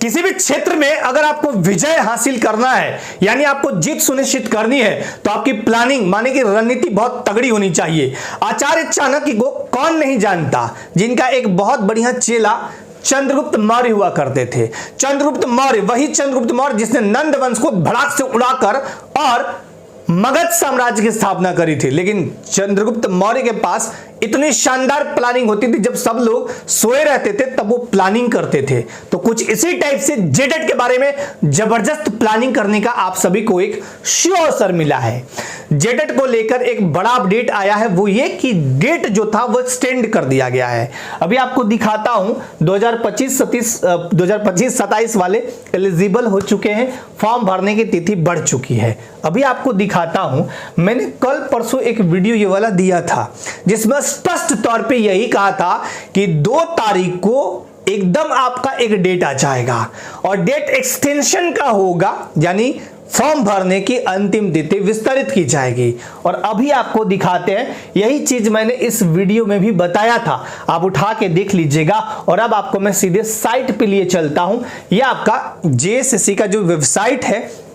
किसी भी क्षेत्र में अगर आपको विजय हासिल करना है, यानी आपको जीत सुनिश्चित करनी है, तो आपकी प्लानिंग माने कि रणनीति बहुत तगड़ी होनी चाहिए। आचार्य चाणक्य को कौन नहीं जानता, जिनका एक बहुत बढ़िया चेला चंद्रगुप्त मौर्य हुआ करते थे। चंद्रगुप्त मौर्य, वही चंद्रगुप्त मौर्य जिसने नंद वंश को भड़ाक से उड़ाकर और मगध साम्राज्य की स्थापना करी थी। लेकिन चंद्रगुप्त मौर्य के पास इतनी शानदार प्लानिंग होती थी, जब सब लोग सोए रहते थे तब वो प्लानिंग करते थे। तो कुछ इसी टाइप से जेडेट के बारे में जबरदस्त प्लानिंग करने का आप सभी को एक अवसर मिला है। जेडेट को लेकर एक बड़ा अपडेट आया है, वो ये कि डेट जो था वो एक्सटेंड कर दिया गया है। अभी आपको दिखाता हूं, 2025-27 वाले एलिजिबल हो चुके हैं, फॉर्म भरने की तिथि बढ़ चुकी है। अभी आपको दिखाता हूं, मैंने कल परसों एक वीडियो ये वाला दिया था जिसमें स्पष्ट तौर पे यही कहा था कि 2 तारीख को एकदम आपका एक डेट आ जाएगा और डेट एक्सटेंशन का होगा, यानी फॉर्म भरने की अंतिम तिथि विस्तारित की जाएगी। और अभी आपको दिखाते हैं, यही चीज मैंने इस वीडियो में भी बताया था, आप उठा के देख लीजिएगा। और अब आपको मैं सीधे साइट पे लिए चलता हूं। यह आपका जेएसएससी का जो वेबसाइट है,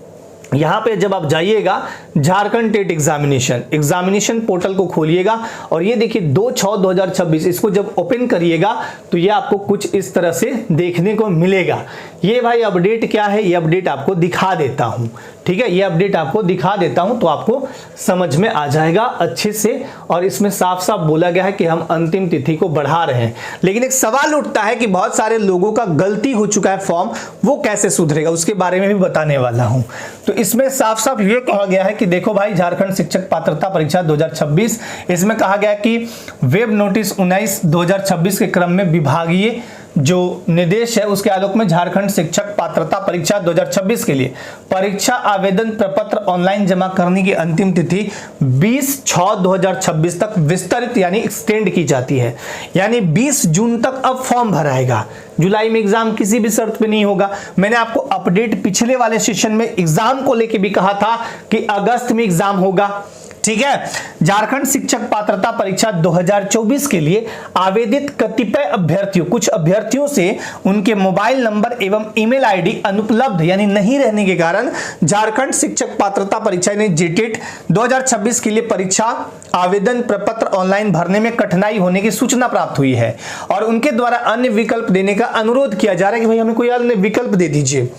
यहां पे जब आप जाइएगा झारखंड टेट एग्जामिनेशन पोर्टल को खोलिएगा और ये देखिए 2/6/2026, इसको जब ओपन करिएगा तो ये आपको कुछ इस तरह से देखने को मिलेगा। ये भाई अपडेट क्या है, ये अपडेट आपको दिखा देता हूं, ठीक है, ये अपडेट आपको दिखा देता हूं तो आपको समझ में आ जाएगा अच्छे से। और इसमें साफ साफ बोला गया है कि हम अंतिम तिथि को बढ़ा रहे हैं। लेकिन एक सवाल उठता है कि बहुत सारे लोगों का गलती हो चुका है फॉर्म, वो कैसे सुधरेगा, उसके बारे में भी बताने वाला हूं। तो इसमें साफ साफ ये कहा गया है कि देखो भाई, झारखंड शिक्षक पात्रता परीक्षा 2026, इसमें कहा गया कि वेब नोटिस 19/2026 के क्रम में विभागीय जो निर्देश है उसके आलोक में झारखंड शिक्षक पात्रता परीक्षा 2026 के लिए परीक्षा आवेदन प्रपत्र ऑनलाइन जमा करने की अंतिम तिथि 20/6/2026 तक विस्तारित यानी एक्सटेंड की जाती है। यानी 20 जून तक अब फॉर्म भराएगा। जुलाई में एग्जाम किसी भी शर्त पे नहीं होगा। मैंने आपको अपडेट पिछले वाले सेशन में एग्जाम को लेके भी कहा था कि अगस्त में एग्जाम होगा, ठीक है। झारखंड शिक्षक पात्रता परीक्षा 2024 के लिए आवेदित कतिपय अभ्यर्थियों, कुछ अभ्यर्थियों से उनके मोबाइल नंबर एवं ईमेल आईडी अनुपलब्ध यानी नहीं रहने के कारण झारखंड शिक्षक पात्रता परीक्षा यानी जेटेट 2026 के लिए परीक्षा आवेदन प्रपत्र ऑनलाइन भरने में कठिनाई होने की सूचना प्राप्त हुई है और उनके द्वारा अन्य विकल्प देने का अनुरोध किया जा रहा है कि भाई हमें कोई अन्य विकल्प दे दीजिए,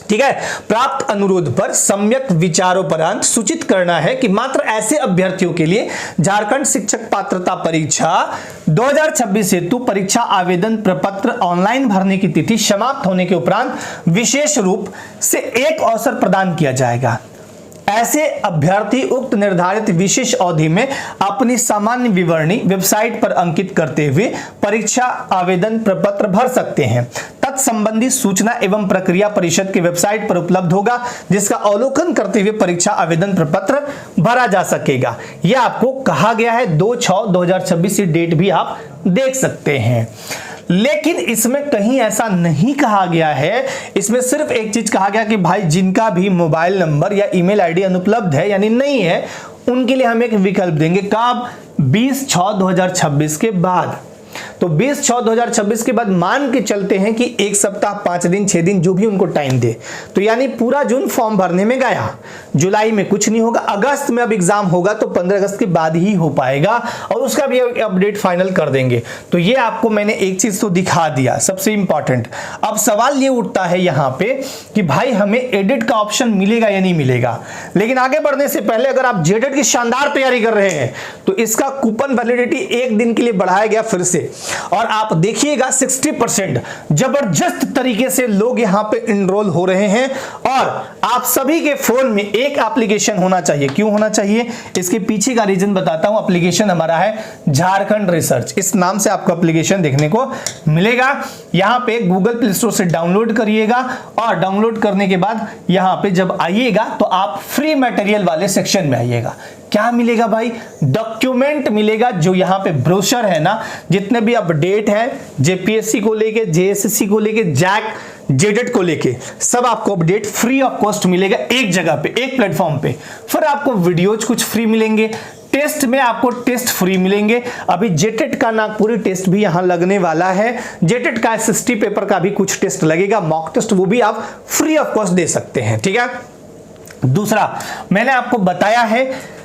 ठीक है। प्राप्त अनुरोध पर सम्यक विचारोपरांत सूचित करना है कि मात्र ऐसे अभ्यर्थियों के लिए झारखंड शिक्षक पात्रता परीक्षा 2026 हेतु परीक्षा आवेदन प्रपत्र ऑनलाइन भरने की तिथि समाप्त होने के उपरांत विशेष रूप से एक अवसर प्रदान किया जाएगा। ऐसे अभ्यर्थी उक्त निर्धारित विशेष अवधि में अपनी सामान्य विवरणी वेबसाइट पर अंकित करते हुए परीक्षा आवेदन प्रपत्र भर सकते हैं। तत्संबंधी सूचना एवं प्रक्रिया परिषद की वेबसाइट पर उपलब्ध होगा, जिसका अवलोकन करते हुए परीक्षा आवेदन प्रपत्र भरा जा सकेगा। यह आपको कहा गया है 2/6/2026 डेट भी आप देख सकते हैं। लेकिन इसमें कहीं ऐसा नहीं कहा गया है, इसमें सिर्फ एक चीज कहा गया कि भाई जिनका भी मोबाइल नंबर या ईमेल आईडी अनुपलब्ध है यानी नहीं है, उनके लिए हम एक विकल्प देंगे। कब? 20/6/2026 के बाद। तो 20/6/2026 के बाद मान के चलते हैं कि 1 सप्ताह 5 दिन 6 दिन जो भी उनको टाइम दे, तो यानी पूरा जून फॉर्म भरने में गया। जुलाई में कुछ नहीं होगा, अगस्त में अब एग्जाम होगा तो 15 अगस्त के बाद ही हो पाएगा और उसका भी अपडेट फाइनल कर देंगे। तो ये आपको मैंने एक चीज तो दिखा दिया, सबसे इंपॉर्टेंट। अब सवाल ये उठता है यहां पे कि भाई हमें एडिट का ऑप्शन मिलेगा या नहीं मिलेगा। लेकिन आगे बढ़ने से पहले अगर आप जेडेट की शानदार तैयारी कर रहे हैं तो इसका कूपन वैलिडिटी 1 दिन के लिए बढ़ाया गया फिर से, और आप देखिएगा 60% जबरदस्त तरीके से लोग यहां पे एनरोल हो रहे हैं। और आप सभी के फोन में एक एप्लीकेशन होना चाहिए। क्यों होना चाहिए? इसके पीछे का रीजन बताता हूं। एप्लीकेशन हमारा है झारखंड रिसर्च, इस नाम से आपको एप्लीकेशन देखने को मिलेगा। यहां पे गूगल प्ले स्टोर से डाउनलोड करिएगा और डाउनलोड करने के बाद यहां पे जब आइएगा तो आप फ्री मटेरियल वाले सेक्शन में आइएगा। क्या मिलेगा भाई? डॉक्यूमेंट मिलेगा, जो यहां पे ब्रोशर है ना, जितने भी अपडेट है जेपीएससी को लेके, जेएसएससी को लेके, जैक जेडेट को लेके, सब आपको अपडेट फ्री ऑफ कॉस्ट मिलेगा एक जगह पे, एक प्लेटफॉर्म पे। फिर आपको वीडियोज कुछ फ्री मिलेंगे, टेस्ट में आपको टेस्ट फ्री मिलेंगे। अभी जेटेट का नागपुरी टेस्ट भी यहां लगने वाला है। जेटेट का एसएसटी पेपर का भी कुछ टेस्ट लगेगा, मॉक टेस्ट, वो भी आप फ्री ऑफ कॉस्ट दे सकते हैं। ठीक है, दूसरा मैंने आपको बताया है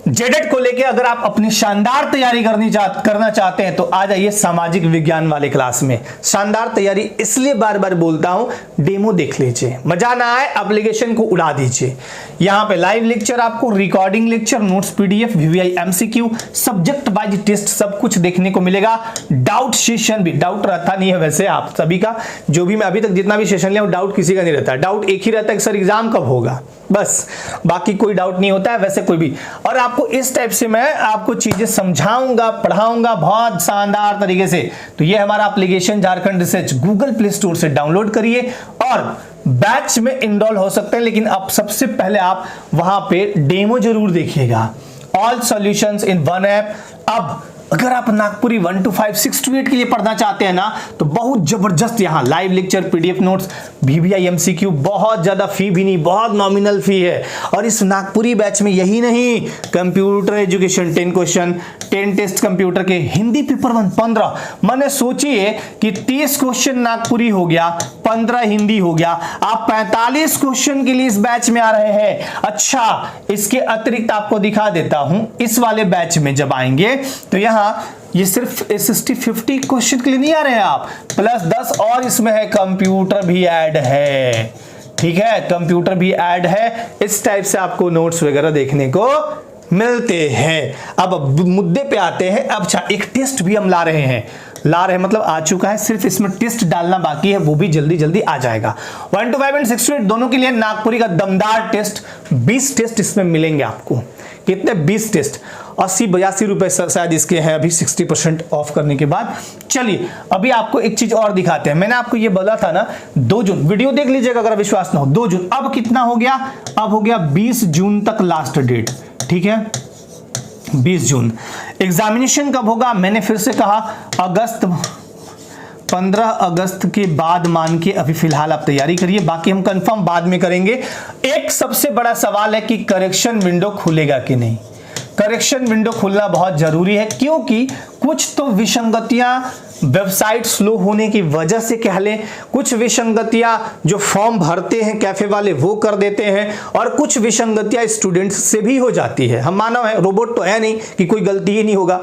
जेडेट को लेके अगर आप अपनी शानदार तैयारी करना चाहते हैं तो आ जाइए सामाजिक विज्ञान वाले क्लास में। शानदार तैयारी इसलिए बार बार बोलता हूं, डेमो देख लीजिए, मजा ना आए एप्लीकेशन को उड़ा दीजिए। यहां पे लाइव लेक्चर, आपको recording lecture, notes PDF, VVI MCQ, subject wise test सब कुछ देखने को मिलेगा। डाउट सेशन भी, डाउट रहता नहीं है वैसे आप सभी का, जो भी मैं अभी तक जितना भी सेशन लिया डाउट किसी का नहीं रहता। डाउट एक ही रहता है कि सर एग्जाम कब होगा, बस, बाकी कोई डाउट नहीं होता है वैसे कोई भी। और आपको इस टाइप से मैं आपको चीजें समझाऊंगा, पढ़ाऊंगा बहुत शानदार तरीके से। तो ये हमारा application Jharkhand research Google play store से डाउनलोड करिए और बैच में इनरोल हो सकते हैं, लेकिन अब सबसे पहले आप वहां पे डेमो जरूर देखिएगा। All solutions in one app. अब अगर आप नागपुरी 1 to 5, 6 to 8 के लिए पढ़ना चाहते हैं ना, तो बहुत जबरदस्त यहाँ live lecture, PDF notes, VVI MCQ, बहुत ज्यादा फी भी नहीं, बहुत नॉमिनल फी है। और इस नागपुरी बैच में यही नहीं, computer education 10 question, 10 test computer के, हिंदी पेपर 1 15। मैंने सोचिए कि 30 क्वेश्चन नागपुरी हो गया, 15 हिंदी हो गया, आप 45 क्वेश्चन के लिए इस बैच में आ रहे हैं। अच्छा, इसके अतिरिक्त आपको दिखा देता हूं, इस वाले बैच में जब आएंगे तो यहाँ ये सिर्फ एसएसटी 50 क्वेश्चन के लिए नहीं आ रहे हैं आप, प्लस 10 और इसमें है, कंप्यूटर भी ऐड है। ठीक है, कंप्यूटर भी ऐड है। इस टाइप से आपको नोट्स वगैरह देखने को मिलते हैं। अब मुद्दे पे आते हैं। अब अच्छा, एक टेस्ट भी हम ला रहे हैं मतलब आ चुका है, सिर्फ इसमें टेस्ट डालना बाकी है, वो भी जल्दी जल्दी आ जाएगा। 1 to 5 एंड 6 to 8 दोनों के लिए नागपुरी का दमदार टेस्ट, 20 टेस्ट इसमें मिलेंगे आपको। कितने? 20 टेस्ट, 80-82 रुपए शायद इसके हैं अभी 60% ऑफ करने के बाद। चलिए अभी आपको एक चीज और दिखाते हैं। मैंने आपको ये बोला था ना 2 जून, वीडियो देख लीजिएगा अगर विश्वास ना हो। 2 जून, अब कितना हो गया? अब हो गया 20 जून तक लास्ट डेट। ठीक है, 20 जून। एग्जामिनेशन कब होगा? मैंने फिर से कहा अगस्त, 15 अगस्त के बाद मान के अभी फिलहाल आप तैयारी करिए, बाकी हम कंफर्म बाद में करेंगे। एक सबसे बड़ा सवाल है कि करेक्शन विंडो खुलेगा कि नहीं। करेक्शन विंडो खुलना बहुत जरूरी है, क्योंकि कुछ तो विसंगतियां वेबसाइट स्लो होने की वजह से कह लें, कुछ विसंगतियां जो फॉर्म भरते हैं कैफे वाले वो कर देते हैं, और कुछ विसंगतियां स्टूडेंट्स से भी हो जाती है। हम मानव है, रोबोट तो है नहीं कि कोई गलती ही नहीं होगा,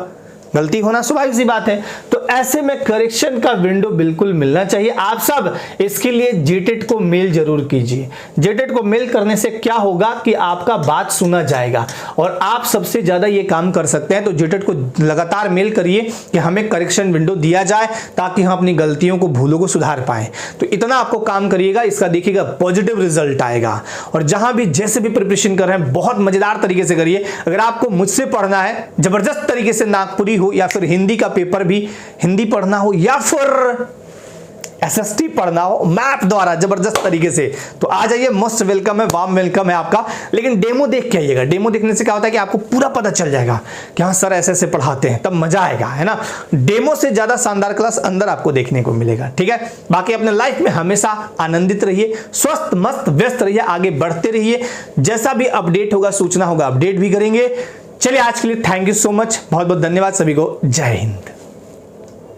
गलती होना स्वाभाविक सी बात है। तो ऐसे में करेक्शन का विंडो बिल्कुल मिलना चाहिए। आप सब इसके लिए जेटेट को मेल जरूर कीजिए। जेटेट को मेल करने से क्या होगा कि आपका बात सुना जाएगा, और आप सबसे ज्यादा ये काम कर सकते हैं। तो जेटेट को लगातार मेल करिए कि हमें करेक्शन विंडो दिया जाए, ताकि हम अपनी गलतियों को, भूलों को सुधार पाए। तो इतना आपको काम करिएगा, इसका देखिएगा पॉजिटिव रिजल्ट आएगा। और जहां भी जैसे भी प्रिपरेशन कर रहे हैं बहुत मजेदार तरीके से करिए। अगर आपको मुझसे पढ़ना है जबरदस्त तरीके से, नागपुरी हो या फिर हिंदी का पेपर भी हिंदी पढ़ना हो, या फिर एसएसटी पढ़ना हो मैप द्वारा जबरदस्त तरीके से, तो आ जाइए। मोस्ट वेलकम है, वार्म वेलकम है आपका। लेकिन डेमो देख के आइएगा। डेमो देखने से क्या होता है कि आपको पूरा पता चल जाएगा कि हाँ सर ऐसे ऐसे पढ़ाते हैं, तब मजा आएगा, है ना। डेमो से ज्यादा शानदार क्लास अंदर आपको देखने को मिलेगा। ठीक है, बाकी अपने लाइफ में हमेशा आनंदित रहिए, स्वस्थ मस्त व्यस्त रहिए, आगे बढ़ते रहिए। जैसा भी अपडेट होगा, सूचना होगा, अपडेट भी करेंगे। चलिए आज के लिए थैंक यू सो मच, बहुत बहुत धन्यवाद सभी को। जय हिंद।